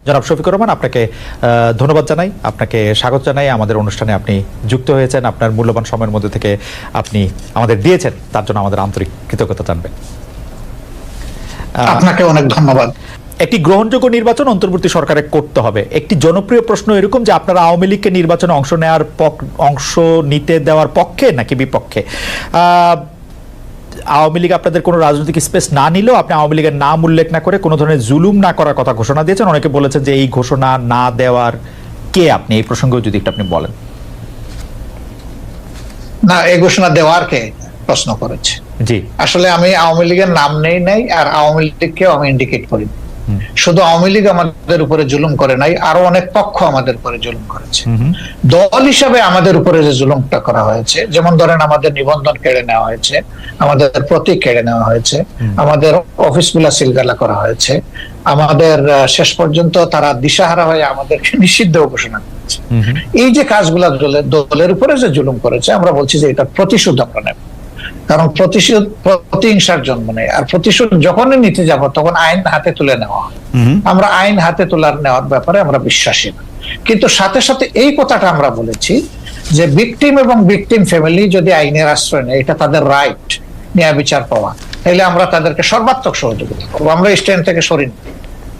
জনাব শফিকুর রহমান, আপনাকে ধন্যবাদ জানাই, আপনাকে স্বাগত জানাই আমাদের অনুষ্ঠানে। আপনি যুক্ত হয়েছেন, আপনার মূল্যবান সময়ের মধ্যে থেকে আপনি আমাদের দিয়েছেন, তার জন্য আমাদের আন্তরিক কৃতজ্ঞতা জানবেন। আপনাকে অনেক ধন্যবাদ। একটি গ্রহণযোগ্য নির্বাচন অন্তর্বর্তী সরকারে করতে হবে। একটি জনপ্রিয় প্রশ্ন এরকম যে আপনারা আওয়ামী লীগকে নির্বাচনে অংশ নিতে দেওয়ার পক্ষে নাকি বিপক্ষে? আওয়ামী লীগ আপনাদের কোনো রাজনৈতিক স্পেস না নিলেও আপনি আওয়ামী লীগের নাম উল্লেখ না করে কোনো ধরনের জুলুম না করার কথা ঘোষণা দিয়েছেন। অনেকে বলেছেন যে এই ঘোষণা না দেওয়ার কে আপনি, এই প্রসঙ্গেও যদি একটু আপনি বলেন। না, এই ঘোষণা দেওয়ার কে প্রশ্ন করেছে? জি, আসলে আমি আওয়ামী লীগের নাম নেই আর আওয়ামী লীগকেও আমি ইন্ডিকেট করি। শুধু আওয়ামী লীগ আমাদের উপরে জুলুম করে নাই, আরো অনেক পক্ষ আমাদের উপরে জুলুম করেছে। দল হিসাবে আমাদের উপরে যে জুলুমটা করা হয়েছে, যেমন ধরেন আমাদের নিবন্ধন কেড়ে নেওয়া হয়েছে, আমাদের প্রতীক কেড়ে নেওয়া হয়েছে, আমাদের অফিসগুলা সিলগালা করা হয়েছে, আমাদের শেষ পর্যন্ত তারা দিশাহারা হয়ে আমাদেরকে নিষিদ্ধ ঘোষণা করেছে। এই যে কাজগুলা দলের উপরে যে জুলুম করেছে, আমরা বলছি যে এটা প্রতিশোধ আমরা নেব। কারণ প্রতিহিংসার জন্ম নেই, আর প্রতিশোধ যখনই নিতে যাব তখন আইন হাতে তুলে নেওয়া হয়। আমরা আইন হাতে নেওয়ার ব্যাপারে আমরা বিশ্বাসী না। কিন্তু সাথে সাথে এই কথাটা আমরা বলেছি যে ভিকটিম এবং ভিকটিম ফ্যামিলি যদি আইনের আশ্রয় নেয়, এটা তাদের রাইট, ন্যায় বিচার পাওয়া, তাহলে আমরা তাদেরকে সর্বাত্মক সহযোগিতা করবো। আমরা স্ট্যান্ড থেকে সরিনি,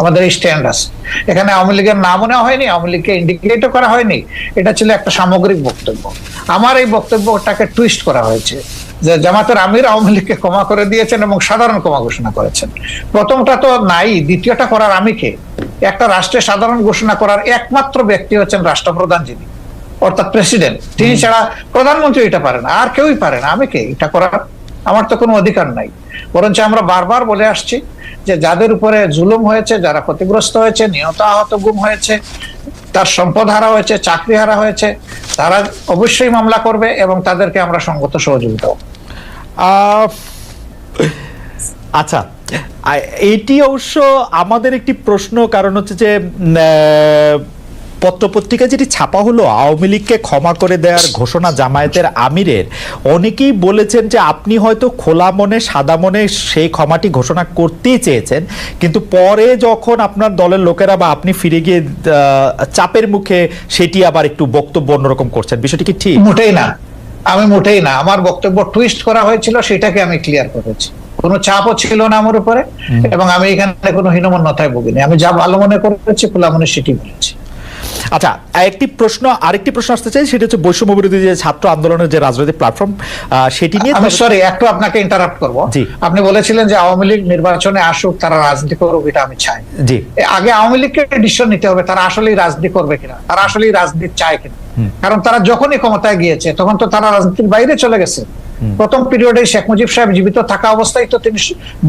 আমাদের স্ট্যান্ড আছে। এখানে আওয়ামী লীগের নামও নেওয়া হয়নি, আওয়ামী লীগকে ইন্ডিকেটও করা হয়নি। এটা ছিল একটা সামগ্রিক বক্তব্য। আমার এই বক্তব্যটাকে টুইস্ট করা হয়েছে যে জামাতের আমির আওয়ামী লীগকে ক্ষমা করে দিয়েছেন এবং সাধারণ ক্ষমা ঘোষণা করেছেন। প্রথমটা তো নাই, দ্বিতীয়টা করার আমি কে? একটা রাষ্ট্রের সাধারণ ঘোষণা করার একমাত্র ব্যক্তি হচ্ছেন রাষ্ট্রপ্রধান, যিনি অর্থাৎ প্রেসিডেন্ট। তিনি ছাড়া প্রধানমন্ত্রী এটা পারে না, আর কেউই পারে না। আমি কে এটা করার? আমার তো কোনো অধিকার নাই। বরঞ্চ আমরা বারবার বলে আসছি যে যাদের উপরে জুলুম হয়েছে, যারা ক্ষতিগ্রস্ত হয়েছে, নিহত আহত গুম হয়েছে, তার সম্পদ হারা হয়েছে, চাকরি হারা হয়েছে, তারা অবশ্যই মামলা করবে এবং তাদেরকে আমরা সঙ্গত সহযোগিতা করব। আচ্ছা, এটি অবশ্য আমাদের একটি প্রশ্ন, কারণ হচ্ছে যে পত্রপত্রিকায় যেটি ছাপা হলো আওয়ামী লীগকে ক্ষমা করে দেওয়ার ঘোষণা জামায়াতের আমিরের, অনেকেই বলেছেন যে আপনি হয়তো খোলা মনে সাদা মনে সেই ক্ষমাটি ঘোষণা করতেই চেয়েছেন, কিন্তু পরে যখন আপনার দলের লোকেরা বা আপনি ফিরে গিয়ে চাপের মুখে সেটি আবার একটু বক্তব্য অন্যরকম করছেন। বিষয়টি কি ঠিক? মোটেই না, আমি মোটেই না। আমার বক্তব্য টুইস্ট করা হয়েছিল, সেটাকে আমি ক্লিয়ার করেছি। কোনো চাপও ছিল না আমার উপরে, এবং আমি এখানে কোনো হীনমন্যতায় ভুগিনি। আমি যা ভালো মনে করেছি, খোলা মনে সেটি বলেছি। আচ্ছা, আরেকটি প্রশ্ন আসতে চাই, সেটা হচ্ছে বৈষম্য বিরোধী যে ছাত্র আন্দোলনের যে রাজনৈতিক প্ল্যাটফর্ম, সেটি নিয়ে আমি সরি একটু আপনাকে ইন্টারাপ্ট করবো। আপনি বলেছিলেন যে আওয়ামী লীগ নির্বাচনে আসুক, তারা রাজনীতি করুক, এটা আমি চাই। জি, আগে আওয়ামী লীগকে ডিসিশন নিতে হবে তারা আসলেই রাজনীতি করবে কিনা, তারা আসলেই রাজনীতি চায় কিনা। কারণ তারা যখনই ক্ষমতায় গিয়েছে তখন তো তারা রাজনীতির বাইরে চলে গেছে। প্রথম পিরিয়ডে শেখ মুজিব সাহেব জীবিত থাকা অবস্থায় তো তিনি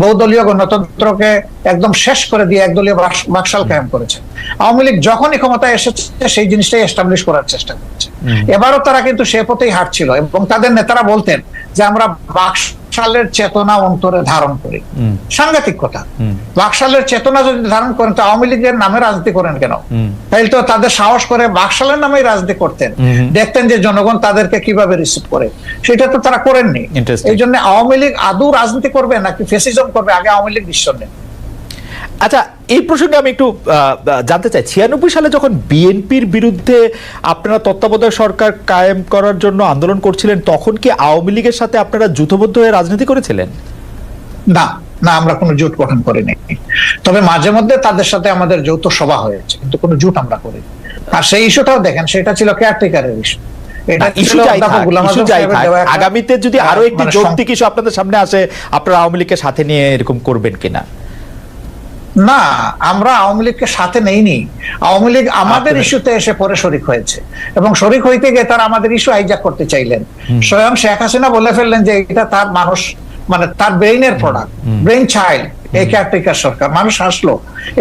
বহুদলীয় গণতন্ত্রকে একদম শেষ করে দিয়ে একদলীয় বাকশাল কায়েম করেছেন। আওয়ামী লীগ যখনই ক্ষমতায় এসেছে সেই জিনিসটাই এস্টাবলিশ করার চেষ্টা করছে। এবারও তারা কিন্তু সে পথেই হাঁটছিল, এবং তাদের নেতারা বলতেন যে আমরা বাকশালের চেতনা অন্তরে ধারণ করি। সাংঘাতিক কথা। বাকশালের চেতনা যদি ধারণ করেন তো আওয়ামী লীগের নামে রাজনীতি করেন কেন? তাইলে তো তাদের সাহস করে বাকশালের নামেই রাজনীতি করতেন, দেখতেন যে জনগণ তাদেরকে কিভাবে রিসিভ করে। সেটা তো তারা করেননি। এই জন্য আওয়ামী লীগ আদৌ রাজনীতি করবে নাকি ফ্যাসিজম করবে, আগে আওয়ামী লীগ ডিসিশন নেন। আচ্ছা, এই প্রসঙ্গে আমি একটু জানতে চাই, 96 সালে যখন বিএনপির বিরুদ্ধে আপনারা তত্ত্বাবধায়ক সরকার কায়েম করার জন্য আন্দোলন করছিলেন, তখন কি আওয়ামী লীগের সাথে আপনারা জোটবদ্ধ হয়ে রাজনীতি করেছিলেন? না না, আমরা কোনো জোট গঠন করিনি। তবে মাঝে মধ্যে তাদের সাথে আমাদের যৌথ সভা হয়েছে, কিন্তু কোনো জোট আমরা করিনি। আর সেই ইস্যুটাও দেখেন, সেটা ছিল কেয়ারটেকারের ইস্যু। আগামীতে যদি আরো একটি যৌক্তিক ইস্যু আপনাদের সামনে আসে, আপনারা আওয়ামী লীগকে সাথে নিয়ে এরকম করবেন কিনা? না, আমরা আওয়ামী লীগকে সাথে নেইনি। আওয়ামী লীগ আমাদের ইস্যুতে এসে পরে শরিক হয়েছে, এবং শরিক হইতে গিয়ে তারা আমাদের ইস্যু হাইজ্যাক করতে চাইলেন। স্বয়ং শেখ হাসিনা বলে ফেললেন যে এটা তার মানুষ, মানে তার ব্রেইনের প্রোডাক্ট, ব্রেইন চাইল্ড এই কেয়ারটেকার সরকার। মানুষ হাসলো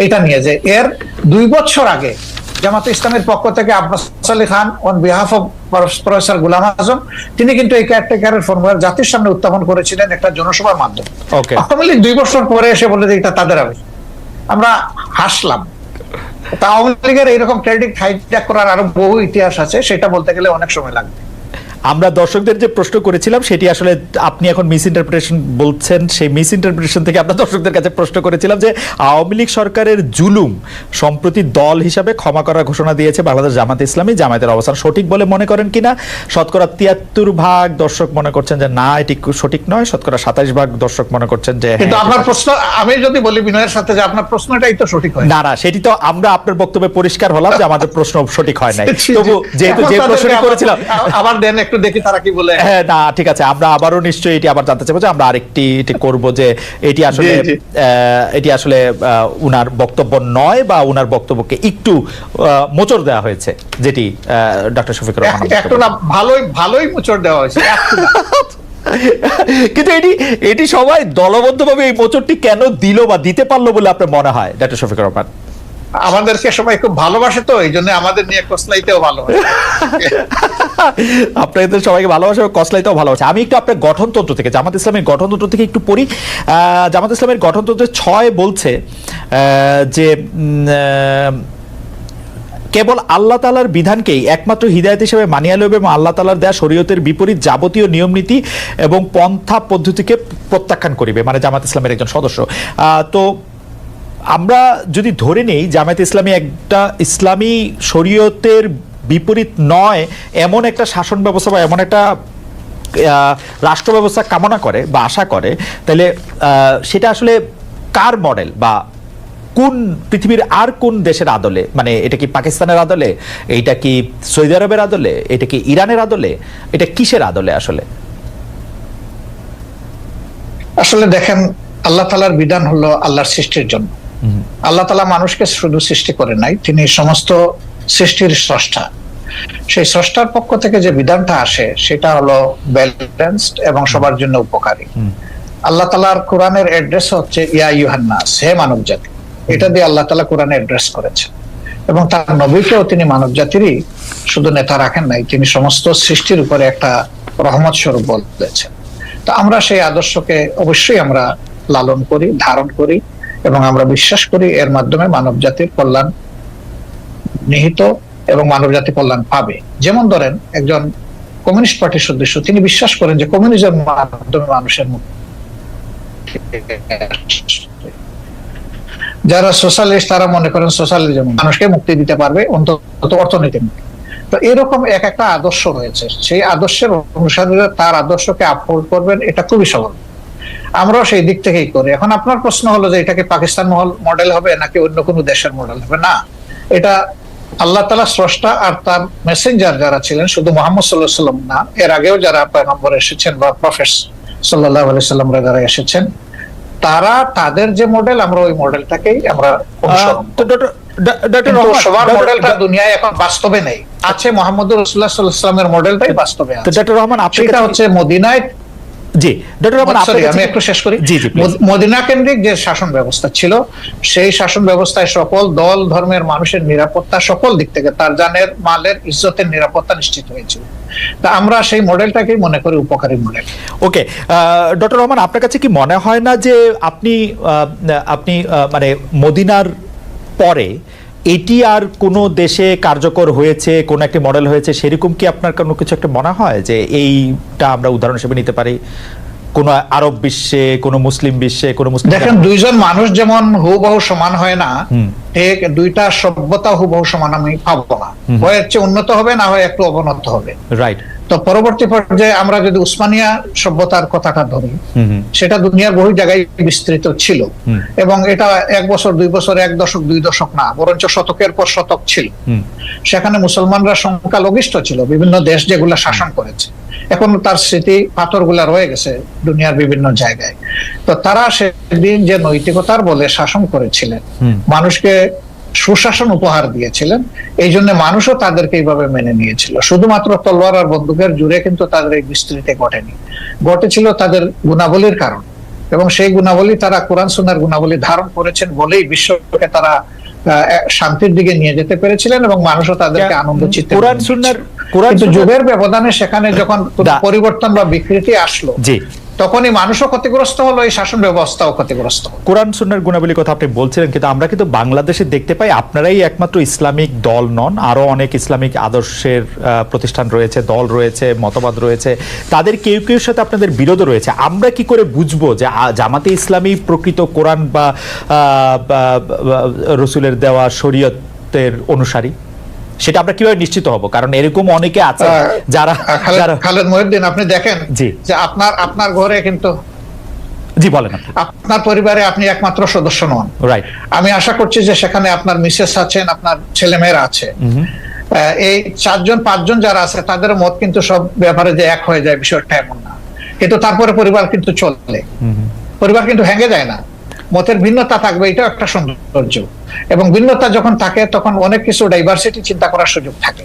এটা নিয়ে, যে এর 2 বছর আগে জামাতে ইসলামের পক্ষ থেকে Abbas Ali Khan on behalf of professor Golam Azam, তিনি কিন্তু এই কেয়ারটেকারের ফর্মুলা জাতির সামনে উত্থাপন করেছিলেন একটা জনসভার মাধ্যমে। আওয়ামী লীগ 2 বছর পরে এসে বলে যে এটা তাদের আবেগ। আমরা হাসলাম। আওয়ামী লীগের এইরকম ক্রেডিট হাইজ্যাক করার আরো বহু ইতিহাস আছে, সেটা বলতে গেলে অনেক সময় লাগবে। আমরা দর্শকদের যে প্রশ্ন করেছিলাম সেটি আসলে আপনি এখন মিস ইন্টারপ্রিটেশন বলছেন, সেই মিস ইন্টারপ্রিটেশন থেকে আমরা দর্শকদের কাছে প্রশ্ন করেছিলাম যে আওয়ামী লীগ সরকারের জুলুম সম্প্রতি দল হিসাবে ক্ষমা করার ঘোষণা দিয়েছে বাংলাদেশ জামাত ইসলামী, জামায়াতের অবস্থান সঠিক বলে মনে করেন কিনা? শতকরা 73% দর্শক মনে করছেন যে না এটি সঠিক নয়, শতকরা 27% দর্শক মনে করছেন যে কিন্তু হ্যাঁ, আপনার প্রশ্ন, আমি যদি বলি বিনয়ের সাথে যে আপনার প্রশ্নটাই তো সঠিক হয় না না সেটি তো আমরা আপনার বক্তব্যে পরিষ্কার হলাম যে আমাদের প্রশ্ন সঠিক হয় নাই। তবু যেহেতু যে প্রশ্নটি করেছিলাম আবার দেন একটু দেখি তারা কি বলে। হ্যাঁ না ঠিক আছে, আমরা আবারও নিশ্চয়ই এটি আবার জানতে চাইবো যে আমরা আরেকটি এটি করব যে এটি আসলে জি, জি। এটি আসলে উনার বক্তব্য নয় বা উনার বক্তব্যকে একটু মোচড় দেওয়া হয়েছে, যেটি ডক্টর শফিকুর রহমান একটু না, ভালোই মোচড় দেওয়া হয়েছে, একটু না। কিন্তু এটি সবাই দলবদ্ধভাবে এই মোচড়টি কেন দিল বা দিতে পারলো বলে আপনার মনে হয় ডক্টর শফিকুর রহমান? আমাদেরকে সবাই খুব ভালোবাসে, তো এই জন্য আমাদের নিয়ে কসলাইতেও ভালো হয়। আপনাদের সবাইকে ভালোবাসা, কসলাইতেও ভালোবাসা। আমি একটু আপনার গঠনতন্ত্র থেকে, জামাত ইসলামের গঠনতন্ত্র থেকে একটু পড়ি। জামাত ইসলামের গঠনতন্ত্রের 6 বলছে যে কেবল আল্লাহ তাআলার বিধানকেই একমাত্র হিদায়াত হিসেবে মানিয়া লইবে এবং আল্লাহ তাআলার দেয়া শরীয়তের বিপরীত যাবতীয় নিয়ম নীতি এবং পন্থা পদ্ধতিকে প্রত্যাখ্যান করিবে, মানে জামাত ইসলামের একজন সদস্য। তো আমরা যদি ধরে নেই জামায়াত ইসলামী একটা ইসলামী শরীয়তের বিপরীত নয় এমন একটা শাসন ব্যবস্থা বা এমন একটা রাষ্ট্র ব্যবস্থা কামনা করে বা আশা করে, তাহলে সেটা আসলে কার মডেল বা কোন পৃথিবীর আর কোন দেশের আদলে? মানে এটা কি পাকিস্তানের আদলে, এইটা কি সৌদি আরবের আদলে, এটা কি ইরানের আদলে, এটা কিসের আদলে আসলে? আসলে দেখেন, আল্লাহ তাআলার বিধান হলো আল্লাহর সৃষ্টির জন্য। আল্লাহ তাআলা মানুষকে শুধু সৃষ্টি করে নাই, তিনি সমস্ত সৃষ্টির স্রষ্টা। সেই স্রষ্টার পক্ষ থেকে যে বিধানটা আসে সেটা হলো ব্যালেন্সড এবং সবার জন্য উপকারী। আল্লাহ তাআলার কোরআনের অ্যাড্রেস হচ্ছে ইয়া আইয়ুহান নাস, হে মানব জাতি। এটা দিয়ে আল্লাহ তাআলা কোরআনে অ্যাড্রেস করেছেন এবং তার নবীকেও তিনি মানব জাতিরই শুধু নেতা রাখেন নাই, তিনি সমস্ত সৃষ্টির উপরে একটা রহমত স্বরূপ বলেছেন। তো আমরা সেই আদর্শকে অবশ্যই আমরা লালন করি, ধারণ করি এবং আমরা বিশ্বাস করি এর মাধ্যমে মানব জাতির কল্যাণ নিহিত এবং মানব জাতি কল্যাণ পাবে। যেমন ধরেন একজন কমিউনিস্ট পার্টির সদস্য, তিনি বিশ্বাস করেন যে কমিউনিজমের মাধ্যমে মানুষের মুক্তি। যারা সোশ্যালিস্ট তারা মনে করেন সোশ্যালিজম মানুষকে মুক্তি দিতে পারবে, অন্তত অর্থনীতি মুক্তি। তো এরকম এক একটা আদর্শ রয়েছে, সেই আদর্শের অনুসারীরা তার আদর্শকে আপহোল্ড করবেন, এটা খুবই সহজ। আমরাও সেই দিক থেকেই করি। এখন আপনার প্রশ্ন হলো যে এটাকে পাকিস্তান মডেল হবে নাকি অন্য কোনো দেশের মডেল হবে? না, এটা আল্লাহ তাআলা স্রষ্টা আর তার মেসেঞ্জার যারা ছিলেন, শুধু মুহাম্মদ সাল্লাল্লাহু আলাইহি ওয়াসাল্লাম না, এর আগেও যারা পয়গম্বর এসেছেন বা প্রফেট সাল্লাল্লাহু আলাইহি ওয়াসাল্লামরা যারা এসেছেন, তারা তাদের যে মডেল, আমরা ওই মডেলটাকেই আমরা অনুসরণ করি। কিন্তু সবার মডেলটা দুনিয়ায় এখন বাস্তবে নেই। আছে মুহাম্মদুর রাসূলুল্লাহ সাল্লাল্লাহু আলাইহি ওয়াসাল্লামের মডেলটাই বাস্তবে আছে। ডক্টর রহমান, সেটা হচ্ছে মদিনায়। জি ডক্টর রহমান, আমি একটু শেষ করি। জি জি, মদিনা কেন্দ্রিক যে শাসন ব্যবস্থা ছিল, সেই শাসন ব্যবস্থায় সকল দল ধর্মের মানুষের নিরাপত্তা সকল দিক থেকে, তার জানের মালের ইজ্জতের নিরাপত্তা নিশ্চিত হয়েছিল। তা আমরা সেই মডেলটাকেই মনে করি উপকারী মডেল। ওকে ডক্টর রহমান, আপনার কাছে কি মনে হয় না যে আপনি মানে মদিনার পরে এটি আর কোনো দেশে কার্যকর হয়েছে, কোন একটি মডেল হয়েছে, সেরকম কি আপনার কোনো কিছু একটা মনে হয় যে এইটা আমরা উদাহরণ হিসেবে নিতে পারি কোন আরব বিশ্বে, কোন মুসলিম বিশ্বে, কোন মুসলিম? দেখেন, দুইজন মানুষ যেমন হুবহু সমান হয় না, ঠিক দুইটা সভ্যতা হুবহু সমান আমি পাবো না। হয় হচ্ছে উন্নত হবে, না হয় একটু অবনত হবে। রাইট। তো পরবর্তী পর্যায়ে আমরা যদি উসমানিয়া সভ্যতার কথাটা ধরি, সেটা দুনিয়ার বহু জায়গায় বিস্তৃত ছিল এবং এটা 1 বছর 2 বছর, 1 দশক 2 দশক না, বরঞ্চ শতকের পর শতক ছিল। সেখানে মুসলমানরা সংখ্যালঘিষ্ঠ ছিল, বিভিন্ন দেশ যেগুলা শাসন করেছে, এখন তার স্মৃতি পাথরগুলা রয়ে গেছে দুনিয়ার বিভিন্ন জায়গায়। তো তারা সেদিন যে নৈতিকতার বলে শাসন করেছিলেন, মানুষকে সুশাসন উপহার দিয়েছিলেন, এই জন্য মানুষও তাদেরকে এইভাবে মেনে নিয়েছিল। শুধুমাত্র তলোয়ার আর বন্দুকের জুড়ে কিন্তু তাদের এই বিস্তৃতি ঘটেনি, ঘটেছিল তাদের গুণাবলীর কারণ। এবং সেই গুণাবলী তারা কোরআন সুন্নাহর গুণাবলী ধারণ করেছেন বলেই বিশ্বকে তারা শান্তির দিকে নিয়ে যেতে পেরেছিলেন এবং মানুষও তাদেরকে আনন্দ চিত্তে। কিন্তু যুগের ব্যবধানে সেখানে যখন পরিবর্তন বা বিকৃতি আসলো, তখনই মানুষও ক্ষতিগ্রস্ত হলো, এই শাসন ব্যবস্থাও ক্ষতিগ্রস্ত হলো। কোরআন সুন্নাহর গুণাবলীর কথা আপনি বলছিলেন, কিন্তু আমরা কিন্তু বাংলাদেশে দেখতে পাই আপনারাই একমাত্র ইসলামিক দল নন, আরো অনেক ইসলামিক আদর্শের প্রতিষ্ঠান রয়েছে, দল রয়েছে, মতবাদ রয়েছে, তাদের কেউ কেউ সাথে আপনাদের বিরোধ রয়েছে। আমরা কি করে বুঝবো যে জামাতে ইসলামী প্রকৃত কোরআন বা রসুলের দেওয়া শরীয়তের অনুসারী? সেটা আমরা কিভাবে নিশ্চিত হব? কারণ এরকম অনেকে আছে যারা খালেদ মহিউদ্দিন, আপনি দেখেন যে আপনার ঘরে কিন্তু, জি বলেন, আপনার পরিবারে আপনি একমাত্র সদস্য নন, রাইট? আমি আশা করছি যে সেখানে আপনার মিসেস আছেন, আপনার ছেলেমেয়েরা আছে, এই 4-5 জন যারা আছে তাদের মত কিন্তু সব ব্যাপারে যে এক হয়ে যায় বিষয়টা এমন না, কিন্তু তারপরে পরিবার কিন্তু চলে, পরিবার কিন্তু ভেঙে যায় না। মতের ভিন্নতা থাকবে, এটাও একটা সৌন্দর্য, এবং ভিন্নতা যখন থাকে তখন অনেক কিছু ডাইভার্সিটি চিন্তা করার সুযোগ থাকে।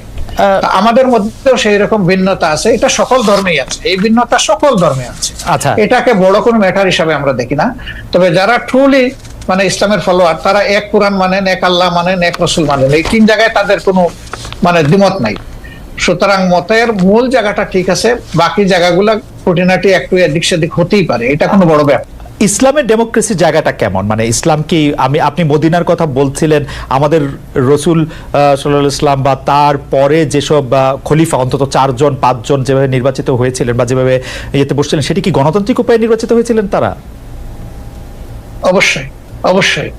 আমাদের মধ্যেও সেই রকম ভিন্নতা আছে, এটা সকল ধর্মেই আছে, এই ভিন্নতা সকল ধর্মে আছে। আচ্ছা, এটাকে বড় কোনো ম্যাটার হিসাবে আমরা দেখি না। তবে যারা ট্রুলি মানে ইসলামের ফলোয়ার, তারা এক কোরআন মানেন, এক আল্লাহ মানেন, এক রসুল মানেন, এই 3 জায়গায় তাদের কোনো মানে দ্বিমত নাই। সুতরাং মতের মূল জায়গাটা ঠিক আছে, বাকি জায়গাগুলা খুঁটিনাটি একটু এদিক সেদিক হতেই পারে, এটা কোনো বড় ব্যাপার। ইসলামের ডেমোক্রেসি জায়গাটা কেমন? মানে ইসলাম কি, আপনি মদিনার কথা বলছিলেন, আমাদের রসুল সাল্লাল্লাহু আলাইহি ওয়াসাল্লাম বা তার পরে যেসব খলিফা অন্তত 4-5 জন যেভাবে নির্বাচিত হয়েছিলেন বা যেভাবে ইয়েতে বসছিলেন, সেটি কি গণতান্ত্রিক উপায়ে নির্বাচিত হয়েছিলেন তারা? অবশ্যই, অবশ্যই।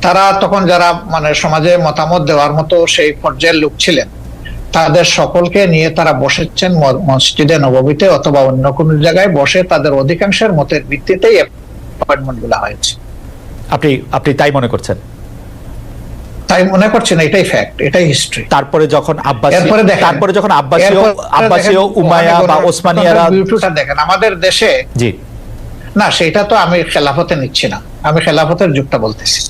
তারা তখন যারা মানে সমাজে মতামত দেওয়ার মতো সেই পর্যায়ের লোক ছিলেন, তাদের সকলকে নিয়ে তারা বসেছেন মসজিদে নববীতে অথবা অন্য কোনো জায়গায় বসে, তাদের অধিকাংশের মতের ভিত্তিতেই অ্যাপয়েন্টমেন্ট গুলো হয়েছে। আপনি তাই মনে করছেন? তাই মনে করছেন, এটাই ফ্যাক্ট, এটাই হিস্ট্রি। তারপরে যখন আব্বাসীয় উমাইয়া বা ওসমানিয়ারা, বিউটিটা দেখেন আমাদের দেশে। জি না, সেটা তো আমি খেলাফতে নিচ্ছি না, আমি খেলাফতের যুগটা বলতেছি।